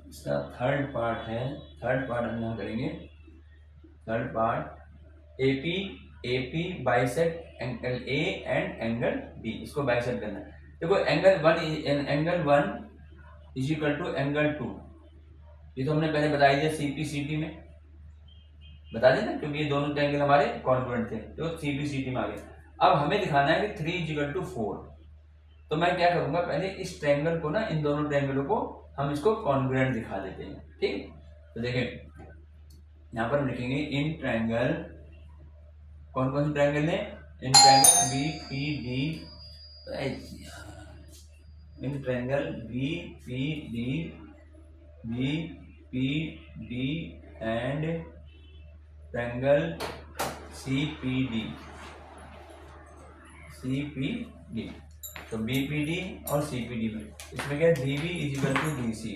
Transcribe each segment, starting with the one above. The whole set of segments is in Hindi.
इसका थर्ड पार्ट है, थर्ड पार्ट हम यहाँ करेंगे। Third part AP bisect angle A and angle B, इसको बाइसेक्ट करना है। देखो angle one is equal to angle two, ये तो हमने पहले बताया दिया सीपी में बता देना, क्योंकि ये दोनों ट्रायंगल हमारे कॉन्ग्रुएंट थे, तो सीपी में आ गए। अब हमें दिखाना है कि 3 इज इक्वल टू 4, तो मैं क्या करूंगा, पहले इस ट्रायंगल को ना, इन दोनों ट्रायंगलों को हम इसको कॉन्ग्रुएंट दिखा देते हैं। ठीक, तो देखें यहाँ पर हम लिखेंगे इन ट्रायंगल, कौन कौन से ट्रायंगल है, in triangle B P D, in triangle B P D and triangle CPD, तो बीपीडी और सीपीडी में इसमें क्या है, DB is equal to DC,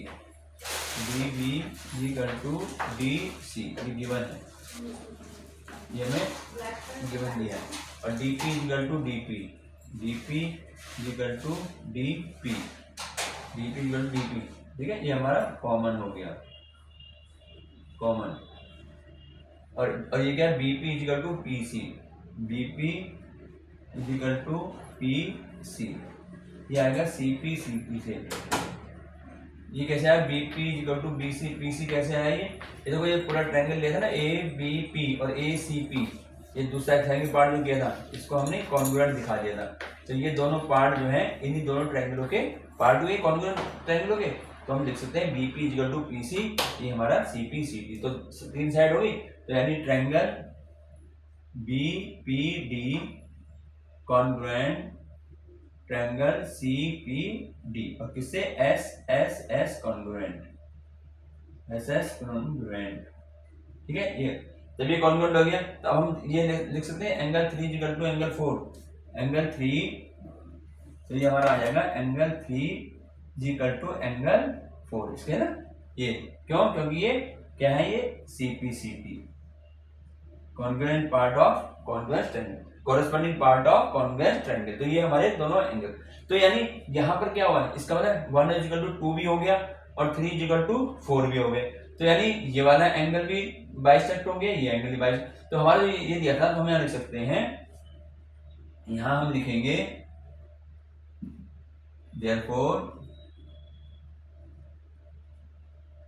DB is equal to DC, ये गिवन है, ये हमें गिवन दिया है। और DP is equal to DP, DP is equal to DP, DP is equal to DP. ठीक है, ये हमारा कॉमन हो गया, कॉमन। और ये क्या है, BP is equal to PC, BP is equal to PC, ये आएगा सीपी से। ये कैसे आया, BP is equal to BC, PC कैसे आया, ये देखो ये पूरा ट्रायंगल लिया था ना, ए बी पी और ए सी पी, ये दूसरा ट्रायंगल पार्ट जो किया था इसको हमने कॉन्ग्रुएंट दिखा दिया था। तो ये दोनों पार्ट जो है, इन्हीं दोनों ट्रायंगलों के पार्ट हुए कॉन्ग्रुएंट ट्रायंगलों के, तो हम लिख सकते हैं BP is equal to PC, ये हमारा सीपी सीपी, तो तीन साइड हो गई। तो यानी triangle B P D congruent triangle C P D, और किससे, S S S congruent, S S congruent. ठीक है, ये जब ये कॉन्ग्रुएंट हो गया तो अब हम ये लिख सकते हैं angle 3 is equal to angle 4, angle 3, तो ये हमारा आ जाएगा angle 3 is equal to angle 4, इसके ना, ये क्यों, क्योंकि ये क्या है, ये CP congruent part of convex triangle, corresponding part of convex triangle, तो ये हमारे दोनों एंगल। तो यानी यहाँ पर क्या हुआ, इसका मतलब 1 इज इक्वल टू 2 भी हो गया और 3 इज इक्वल टू 4 भी हो गए, तो यानी ये वाला एंगल भी बाइसेक्ट हो गया, ये एंगल भी बाइसेक्ट। तो हमारा ये दिया था, तो हम यहाँ लिख सकते हैं, यहाँ हम लिखेंगे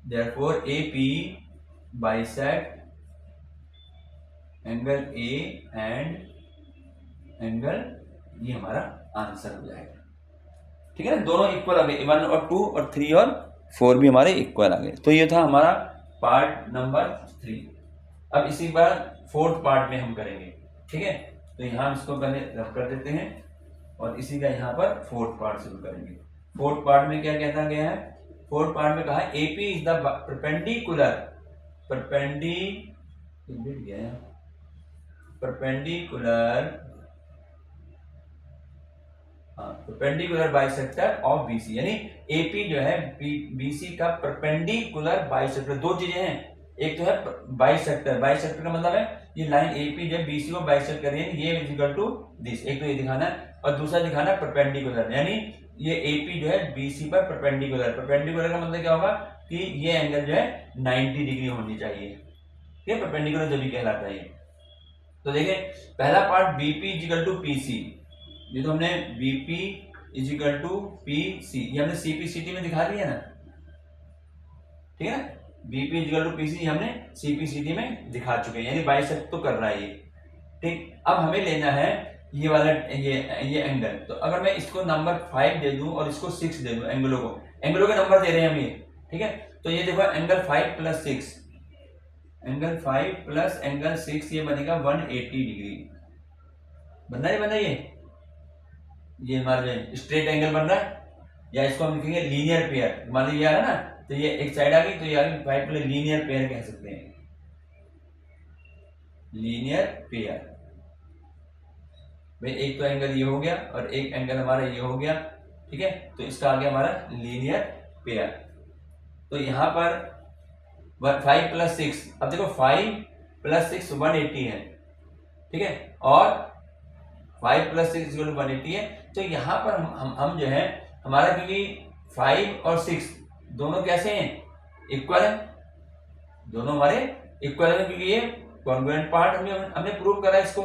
therefore AP bisect angle A and angle, ये हमारा आंसर हो जाएगा। ठीक है ना, दोनों इक्वल आ गए, 1 और 2 और 3 और 4 भी हमारे इक्वल आ गए। तो ये था हमारा पार्ट नंबर 3। अब इसी बार फोर्थ पार्ट में हम करेंगे। ठीक है, तो यहाँ हम इसको पहले रफ कर देते हैं और इसी का यहाँ पर फोर्थ पार्ट शुरू करेंगे। फोर्थ पार्ट में क्या कहता गया है, फोर्थ पार्ट में कहा AP is the perpendicular bisector of BC, यानी एपी जो है बीसी का परपेंडिकुलर बाइसेक्टर। दो चीजें हैं, एक तो है बाइसेक्टर, बाइसेक्टर का मतलब है ये लाइन एपी जो है बीसी को बाइसेक्ट कर रही है, ये इज इक्वल टू दिस, एक तो ये दिखाना है और दूसरा दिखाना है परपेंडिकुलर, यानी ये एपी जो है बीसी पर परपेंडिकुलर। परपेंडिकुलर का मतलब क्या होगा कि ये एंगल जो है 90 डिग्री होनी चाहिए, ठीक है, परपेंडिकुलर जो भी कहलाता है ये। तो देखिए पहला part BP is equal to PC, ये तो हमने BP is equal to PC, ये हमने सीपीसीटी में दिखा दिया ना, ठीक है ना, BP is equal to PC हमने सीपीसीटी में दिखा चुके हैं, यानी बाइसेक्ट तो कर रहा है ये। ठीक, अब हमें लेना है ये वाला ये एंगल। तो अगर मैं इसको नंबर 5 दे दूं और इसको 6 दे दूं, एंगलों के नंबर दे रहे हैं हम ये, ठीक है। तो ये देखो angle 5 plus 6, angle 5 plus angle 6, ये बनेगा 180 डिग्री। बन रहा है ये हमारा स्ट्रेट एंगल बन रहा है, या इसको हम लिखेंगे लीनियर पेयर। मान लीजिए आ रहा है ना, तो ये एक साइड आ गई, तो ये आ गई 5 प्लस लीनियर पेयर कह सकते हैं, लीनियर पेयर। भाई एक तो एंगल ये हो गया और एक एंगल हमारा ये हो गया, ठीक है, तो इसका आ गया हमारा लीनियर पेयर। तो यहाँ पर 5 प्लस 6, अब देखो 5 प्लस 6 180 है, ठीक है, और 5 प्लस 6 180 है। तो यहाँ पर हम जो है हमारा, क्योंकि 5 और 6 दोनों कैसे हैं, इक्वल है, दोनों हमारे इक्वल है क्योंकि ये कॉन्ग्रुएंट पार्ट हमने प्रूव करा इसको,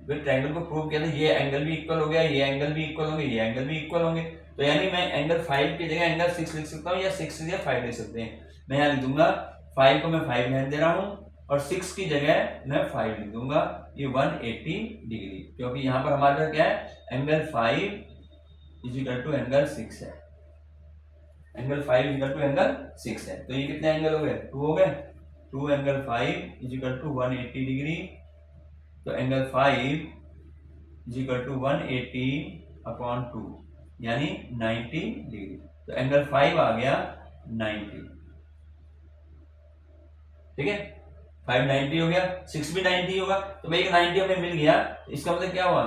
ट्रायंगल को प्रूव किया था, ये एंगल भी इक्वल हो गया, ये एंगल भी इक्वल होंगे, ये एंगल भी इक्वल होंगे, तो यानी मैं एंगल 5 की जगह एंगल 6 लिख सकता हूँ, या 6 या 5 लिख सकते हैं। मैं यहाँ लिख दूंगा 5 को मैं 5 रहने दे रहा हूँ और 6 की जगह मैं 5 लिख दूंगा, ये 180 डिग्री, क्योंकि यहाँ पर हमारे पास क्या है, angle 5 is equal to angle 6 है, angle 5 is equal to angle 6 है, तो ये कितने एंगल हो गए, 2 हो गए, 2 angle 5 is equal to 180 degree, तो angle 5 is equal to 180 upon 2 यानी 90 डिग्री, तो एंगल 5 आ गया 90, ठीक है, 5 90 हो गया, 6 भी 90 होगा, तो भाई 90 हमें मिल गया, इसका मतलब क्या हुआ,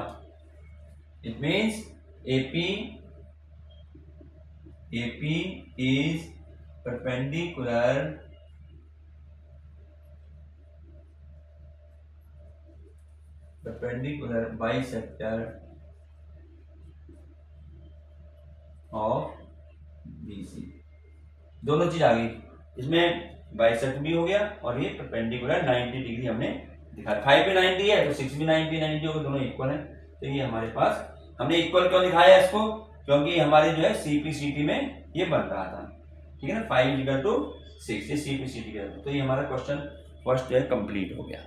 it means AP is perpendicular bisector of BC, दोनों चीज आ गई, इसमें बाइसेक्ट भी हो गया और ये परपेंडिकुलर 90 डिग्री हमने दिखाया, 5 भी 90 है तो 6 भी 90 होगा, दोनों इक्वल है, तो ये हमारे पास, हमने इक्वल क्यों दिखाया इसको, क्योंकि हमारे जो है CPCT में ये बन रहा था, ठीक है ना, 5 इक्वल टू 6 ये CPCT का, तो ये हमारा क्वेश्चन फर्स्ट जो है कंप्लीट हो गया।